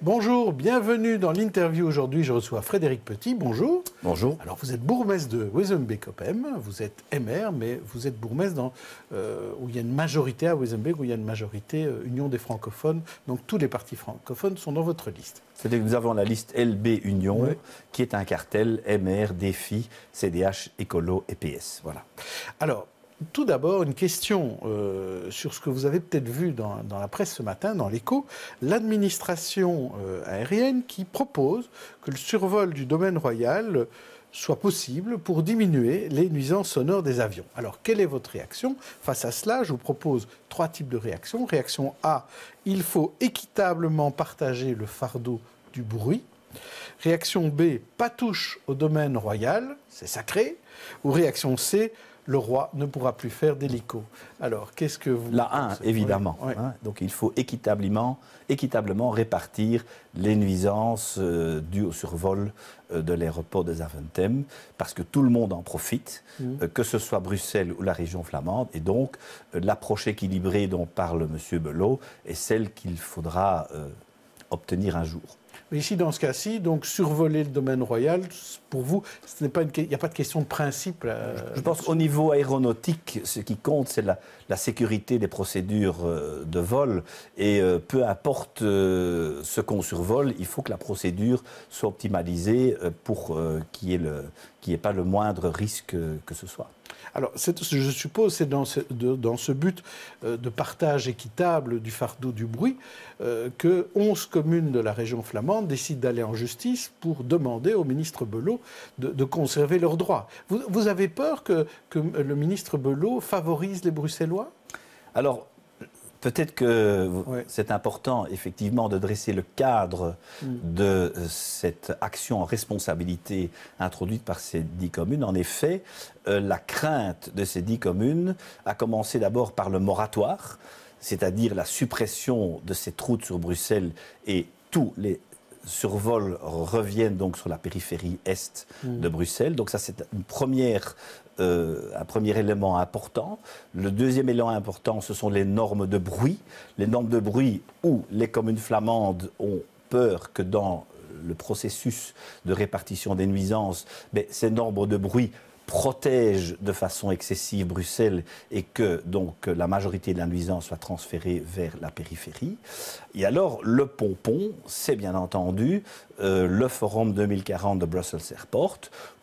Bonjour, bienvenue dans l'interview. Aujourd'hui, je reçois Frédéric Petit. Bonjour. Bonjour. Alors, vous êtes bourgmestre de Wezenbeek-Oppem, vous êtes MR, mais vous êtes bourgmestre où il y a une majorité à Wezenbeek, où il y a une majorité Union des francophones. Donc, tous les partis francophones sont dans votre liste. C'est-à-dire que nous avons la liste LB Union, oui, qui est un cartel MR, Défi, CDH, Écolo et PS. Voilà. Alors, tout d'abord, une question sur ce que vous avez peut-être vu dans la presse ce matin, dans l'Écho. L'administration aérienne qui propose que le survol du domaine royal soit possible pour diminuer les nuisances sonores des avions. Alors, quelle est votre réaction face à cela? Je vous propose 3 types de réactions. Réaction A, il faut équitablement partager le fardeau du bruit. Réaction B, pas touche au domaine royal, c'est sacré. Ou réaction C, le roi ne pourra plus faire d'hélico. Alors, qu'est-ce que vous... La 1, évidemment. Oui. Hein, donc il faut équitablement répartir les nuisances dues au survol de l'aéroport de Zaventem, parce que tout le monde en profite, que ce soit Bruxelles ou la région flamande. Et donc, l'approche équilibrée dont parle M. Belot est celle qu'il faudra obtenir un jour. Mais ici, dans ce cas-ci, donc survoler le domaine royal, pour vous, il n'y a pas de question de principe. Je pense qu'au niveau aéronautique, ce qui compte, c'est la sécurité des procédures de vol. Et peu importe ce qu'on survole, il faut que la procédure soit optimalisée pour qu'il n'y ait pas le moindre risque que ce soit. Alors, je suppose c'est dans ce but de partage équitable du fardeau du bruit que 11 communes de la région flamande décident d'aller en justice pour demander au ministre Belot de conserver leurs droits. Vous avez peur que le ministre Belot favorise les Bruxellois? Alors, peut-être que c'est important, effectivement, de dresser le cadre de cette action en responsabilité introduite par ces 10 communes. En effet, la crainte de ces 10 communes a commencé d'abord par le moratoire, c'est-à-dire la suppression de cette route sur Bruxelles, et tous les survols reviennent donc sur la périphérie est de Bruxelles. Donc ça, c'est un premier élément important. Le deuxième élément important, ce sont les normes de bruit. Les normes de bruit où les communes flamandes ont peur que dans le processus de répartition des nuisances, ces normes de bruit protège de façon excessive Bruxelles et que donc la majorité de la nuisance soit transférée vers la périphérie. Et alors le pompon, c'est bien entendu le Forum 2040 de Brussels Airport,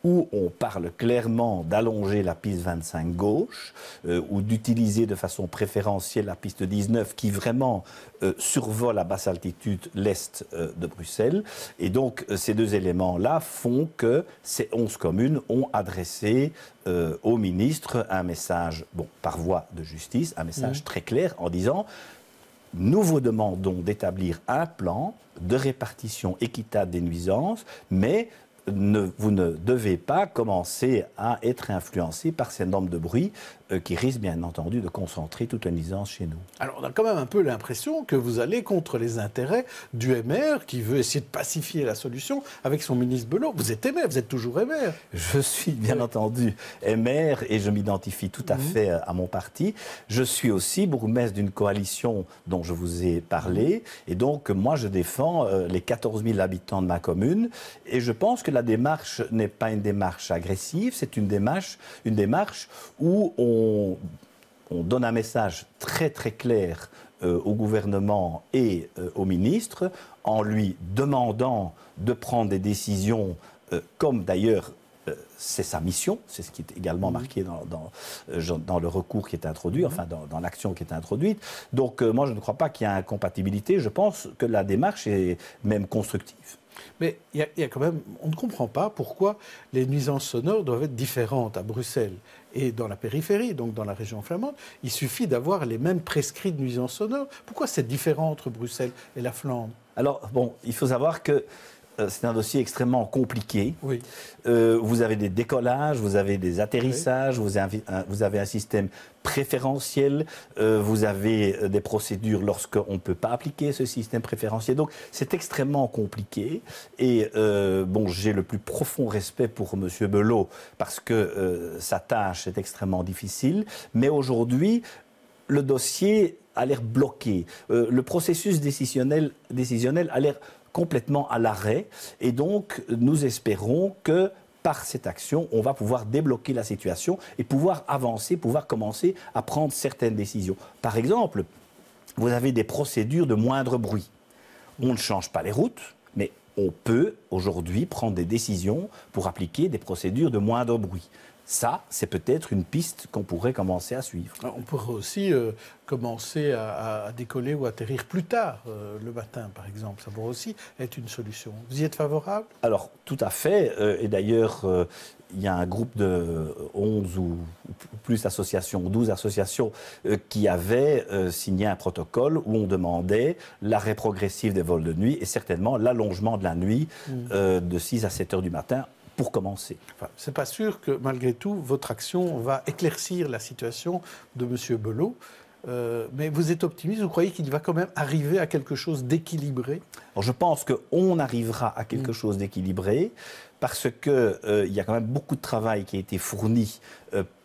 où on parle clairement d'allonger la piste 25 gauche ou d'utiliser de façon préférentielle la piste 19 qui vraiment survole à basse altitude l'est de Bruxelles. Et donc ces deux éléments-là font que ces 11 communes ont adressé au ministre un message, par voie de justice, un message très clair en disant: nous vous demandons d'établir un plan de répartition équitable des nuisances, mais vous ne devez pas commencer à être influencé par ces normes de bruit qui risquent bien entendu de concentrer toute la nuisance chez nous. Alors on a quand même un peu l'impression que vous allez contre les intérêts du MR qui veut essayer de pacifier la solution avec son ministre Belot. Vous êtes MR, vous êtes toujours MR. Je suis bien entendu MR et je m'identifie tout à fait à mon parti. Je suis aussi bourgmestre d'une coalition dont je vous ai parlé et donc moi je défends les 14 000 habitants de ma commune et je pense que la démarche n'est pas une démarche agressive, c'est une démarche où on donne un message très très clair au gouvernement et au ministre en lui demandant de prendre des décisions comme d'ailleurs c'est sa mission, c'est ce qui est également marqué dans le recours qui est introduit, enfin dans l'action qui est introduite. Donc moi je ne crois pas qu'il y ait incompatibilité, je pense que la démarche est même constructive. Mais il y a quand même, on ne comprend pas pourquoi les nuisances sonores doivent être différentes à Bruxelles et dans la périphérie, donc dans la région flamande. Il suffit d'avoir les mêmes prescrits de nuisances sonores. Pourquoi c'est différent entre Bruxelles et la Flandre? Alors, il faut savoir que c'est un dossier extrêmement compliqué. Oui. Vous avez des décollages, vous avez des atterrissages, vous avez un système préférentiel, vous avez des procédures lorsqu'on ne peut pas appliquer ce système préférentiel. Donc c'est extrêmement compliqué. Et j'ai le plus profond respect pour M. Belot parce que sa tâche est extrêmement difficile. Mais aujourd'hui, le dossier a l'air bloqué. Le processus décisionnel a l'air complètement à l'arrêt. Et donc, nous espérons que par cette action, on va pouvoir débloquer la situation et pouvoir avancer, pouvoir commencer à prendre certaines décisions. Par exemple, vous avez des procédures de moindre bruit. On ne change pas les routes, mais on peut aujourd'hui prendre des décisions pour appliquer des procédures de moindre bruit. Ça, c'est peut-être une piste qu'on pourrait commencer à suivre. On pourrait aussi commencer à décoller ou atterrir plus tard, le matin, par exemple. Ça pourrait aussi être une solution. Vous y êtes favorable? Alors, tout à fait. Et d'ailleurs, il y a un groupe de 11 ou plus associations, 12 associations, qui avaient signé un protocole où on demandait l'arrêt progressif des vols de nuit et certainement l'allongement de la nuit de 6 à 7 heures du matin. Pour commencer. Enfin, c'est pas sûr que, malgré tout, votre action va éclaircir la situation de M. Belot. Mais vous êtes optimiste, vous croyez qu'il va quand même arriver à quelque chose d'équilibré? Alors, je pense qu'on arrivera à quelque chose d'équilibré parce qu'il y a quand même beaucoup de travail qui a été fourni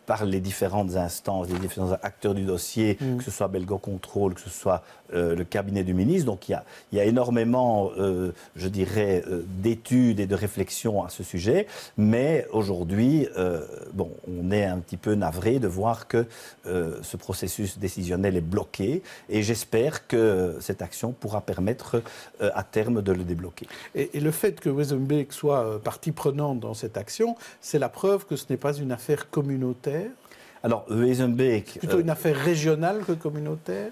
par les différentes instances, les différents acteurs du dossier, que ce soit Belgocontrol, que ce soit le cabinet du ministre. Donc il y a énormément, je dirais, d'études et de réflexions à ce sujet. Mais aujourd'hui, bon, on est un petit peu navré de voir que ce processus décisionnel est bloqué. Et j'espère que cette action pourra permettre à terme de le débloquer. Et le fait que Wezenbeek soit partie prenante dans cette action, c'est la preuve que ce n'est pas une affaire communautaire? Alors, Wezenbeek... Plutôt une affaire régionale que communautaire?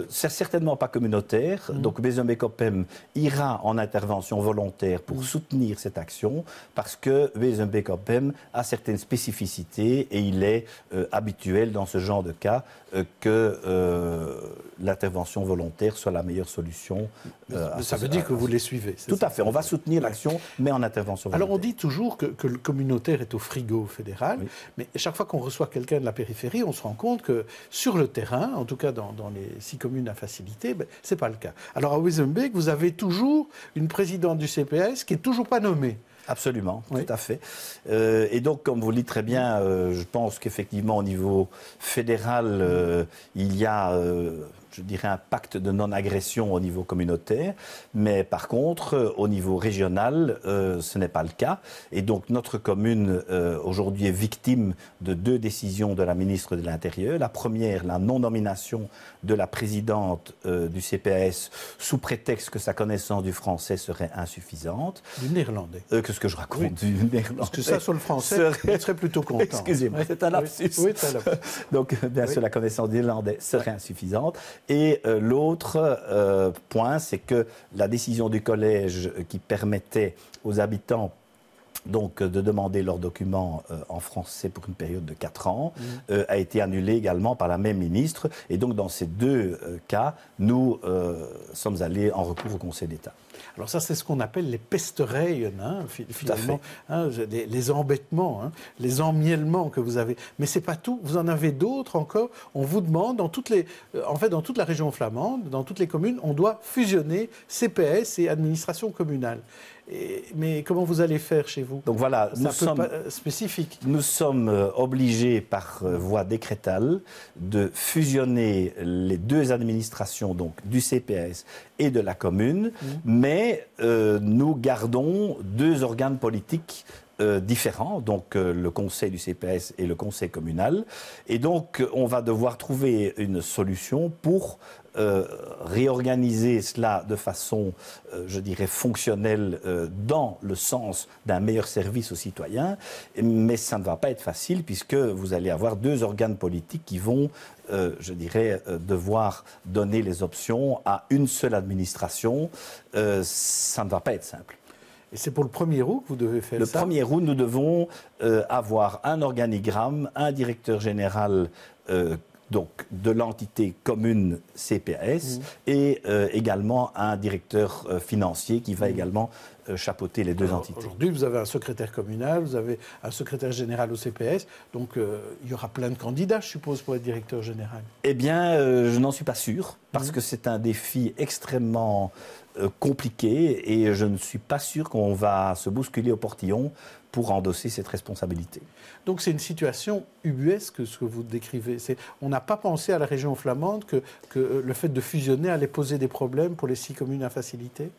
C'est certainement pas communautaire. Donc, Wezenbeek-Ophem ira en intervention volontaire pour soutenir cette action parce que Wezenbeek-Ophem a certaines spécificités et il est habituel dans ce genre de cas que l'intervention volontaire soit la meilleure solution. Ça veut dire que vous les suivez. Tout à fait. On va soutenir l'action, mais en intervention volontaire. Alors, on dit toujours que le communautaire est au frigo fédéral, mais chaque fois qu'on reçoit quelqu'un de la périphérie, on se rend compte que sur le terrain, en tout cas dans les 6 communes à faciliter, ce n'est pas le cas. Alors à Wezenbeek, vous avez toujours une présidente du CPS qui n'est toujours pas nommée. Absolument, tout à fait. Et donc, comme vous le dites très bien, je pense qu'effectivement, au niveau fédéral, il y a... je dirais, un pacte de non-agression au niveau communautaire. Mais par contre, au niveau régional, ce n'est pas le cas. Et donc, notre commune, aujourd'hui, est victime de 2 décisions de la ministre de l'Intérieur. La première, la non-nomination de la présidente du CPS sous prétexte que sa connaissance du français serait insuffisante. Du néerlandais. Qu'est-ce que je raconte du néerlandais? Parce que ça, sur le français, je serais plutôt content. Excusez-moi, c'est un lapsus. Oui, c'est un lapsus. Donc, bien sûr, la connaissance du néerlandais serait insuffisante. Et l'autre point, c'est que la décision du collège qui permettait aux habitants donc de demander leurs documents en français pour une période de 4 ans, a été annulée également par la même ministre. Et donc, dans ces 2 cas, nous sommes allés en recours au Conseil d'État. Alors ça, c'est ce qu'on appelle les pestereien, finalement, les embêtements, les emmièlements que vous avez. Mais c'est pas tout, vous en avez d'autres encore. On vous demande, dans toute la région flamande, dans toutes les communes, on doit fusionner CPS et administration communale. Mais comment vous allez faire chez vous? Donc voilà, nous sommes spécifiques. Nous sommes obligés par voie décrétale de fusionner les 2 administrations, donc du CPS et de la commune, mais nous gardons 2 organes politiques différents, donc le conseil du CPS et le conseil communal. Et donc, on va devoir trouver une solution pour réorganiser cela de façon, je dirais, fonctionnelle dans le sens d'un meilleur service aux citoyens. Mais ça ne va pas être facile puisque vous allez avoir 2 organes politiques qui vont, je dirais, devoir donner les options à une seule administration. Ça ne va pas être simple. Et c'est pour le 1er août que vous devez faire ça? Le 1er août, nous devons avoir un organigramme, un directeur général donc, de l'entité commune CPS et également un directeur financier qui va également chapeauter les 2 entités. Aujourd'hui, vous avez un secrétaire communal, vous avez un secrétaire général au CPS, donc il y aura plein de candidats, je suppose, pour être directeur général. Eh bien, je n'en suis pas sûr, parce que c'est un défi extrêmement compliqué et je ne suis pas sûr qu'on va se bousculer au portillon pour endosser cette responsabilité. Donc c'est une situation ubuesque ce que vous décrivez. On n'a pas pensé à la région flamande que le fait de fusionner allait poser des problèmes pour les 6 communes à faciliter?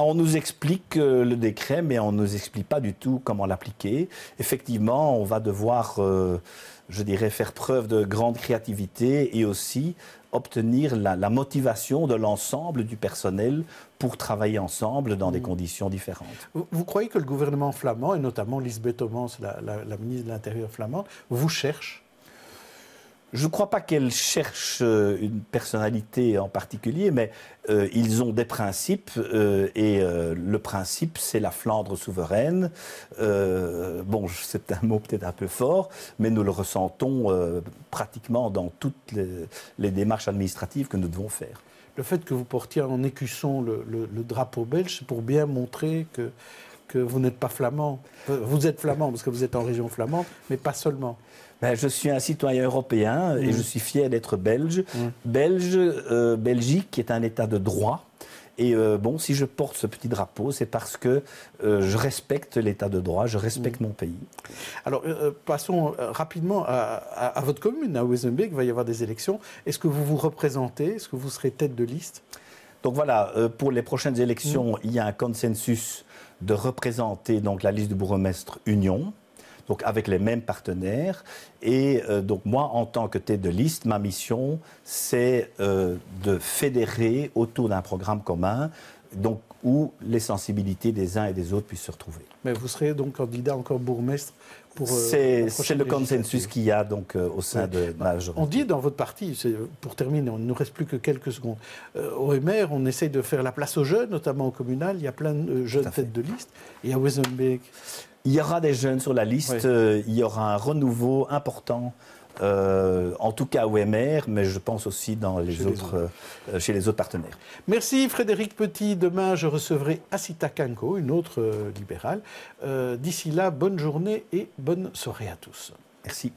On nous explique le décret, mais on ne nous explique pas du tout comment l'appliquer. Effectivement, on va devoir, je dirais, faire preuve de grande créativité et aussi obtenir la motivation de l'ensemble du personnel pour travailler ensemble dans des conditions différentes. Vous croyez que le gouvernement flamand, et notamment Lisbeth Homans, la ministre de l'Intérieur flamande, vous cherche? Je ne crois pas qu'elle cherche une personnalité en particulier, mais ils ont des principes et le principe, c'est la Flandre souveraine. Bon, c'est un mot peut-être un peu fort, mais nous le ressentons pratiquement dans toutes les démarches administratives que nous devons faire. Le fait que vous portiez en écusson le drapeau belge, c'est pour bien montrer que vous n'êtes pas flamand. Vous êtes flamand parce que vous êtes en région flamande, mais pas seulement. Ben, je suis un citoyen européen et je suis fier d'être belge. Belgique est un État de droit. Et bon, si je porte ce petit drapeau, c'est parce que je respecte l'État de droit, je respecte mon pays. Alors, passons rapidement à votre commune, à Wezenbeek. Il va y avoir des élections. Est-ce que vous vous représentez? Est-ce que vous serez tête de liste? Donc voilà, pour les prochaines élections, il y a un consensus de représenter donc, la liste du bourgmestre Union. Donc avec les mêmes partenaires. Et donc moi, en tant que tête de liste, ma mission, c'est de fédérer autour d'un programme commun, donc où les sensibilités des uns et des autres puissent se retrouver. Mais vous serez donc candidat encore bourgmestre pour c'est le consensus qu'il y a donc au sein de la majorité. On dit dans votre parti, pour terminer, il ne nous reste plus que quelques secondes, au MR, on essaye de faire la place aux jeunes, notamment au communal, il y a plein de jeunes têtes de liste, et à Wezenbeek. Il y aura des jeunes sur la liste, il y aura un renouveau important, en tout cas au MR, mais je pense aussi dans chez les autres partenaires. Merci Frédéric Petit. Demain, je recevrai Asita Kanko, une autre libérale. D'ici là, bonne journée et bonne soirée à tous. Merci.